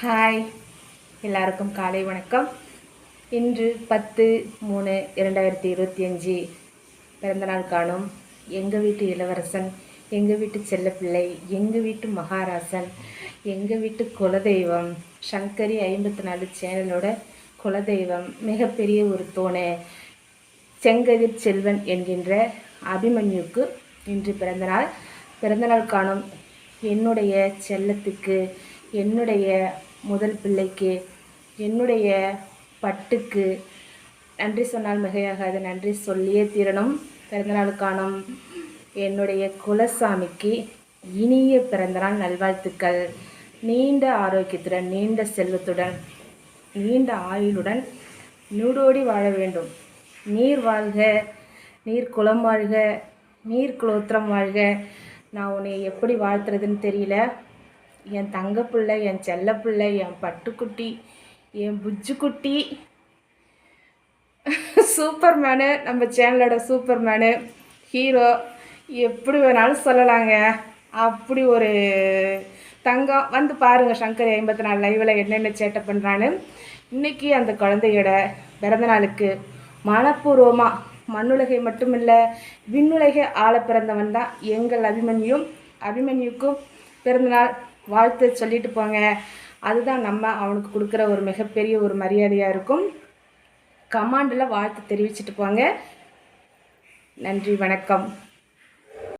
Hi, எல்லாருக்கும் காலை வணக்கம். இன்று 10/3/2025 பிறந்தநாள் காணும் எங்கள் வீட்டு இளவரசன், எங்கள் வீட்டு செல்லப்பிள்ளை, எங்கள் வீட்டு மகாராசன், எங்கள் வீட்டு குலதெய்வம், சங்கரி 54 சேனலோட குலதெய்வம், மிகப்பெரிய ஒரு தோணை, செங்கதிர் செல்வன் என்கின்ற அபிமன்யுக்கு இன்று பிறந்தநாள் காணும் என்னுடைய செல்லத்துக்கு, என்னுடைய முதல் பிள்ளைக்கு, என்னுடைய பட்டுக்கு நன்றி சொன்னால் மிகையாகாது, நன்றி சொல்லியே தீரணும். பிறந்தநாள் காணும் என்னுடைய குலசாமிக்கு இனிய பிறந்தநாள் நல்வாழ்த்துக்கள். நீண்ட ஆரோக்கியத்துடன், நீண்ட செல்வத்துடன், நீண்ட ஆயுளுடன் நூடோடி வாழ வேண்டும். நீர் வாழ்க, நீர் குலம் வாழ்க, நீர் குலோத்திரம் வாழ்க. நான் உன்னை எப்படி வாழ்த்துறதுன்னு தெரியல. என் தங்கப்பிள்ளை, என் செல்லப்பிள்ளை, என் பட்டுக்குட்டி, என் புஜ்ஜுக்குட்டி, சூப்பர்மேனு, நம்ம சேனலோட சூப்பர்மேனு, ஹீரோ, எப்படி வேணாலும் சொல்லலாங்க. அப்படி ஒரு தங்கம். வந்து பாருங்கள் சங்கரி 54 லைவில் என்னென்ன சேட்டை பண்ணுறான்னு. இன்றைக்கி அந்த குழந்தையோட பிறந்தநாளுக்கு மனப்பூர்வமாக, மண்ணுலகை மட்டுமில்லை விண்ணுலகை ஆள பிறந்தவன் தான் எங்கள் அபிமன்யுக்கும் பிறந்தநாள் வாழ்த்து சொல்லிட்டு போங்க. அதுதான் நம்ம அவனுக்கு கொடுக்குற ஒரு மிகப்பெரிய ஒரு மரியாதையாக இருக்கும். கமாண்டில் வாழ்த்து தெரிவிச்சுட்டு போங்க. நன்றி, வணக்கம்.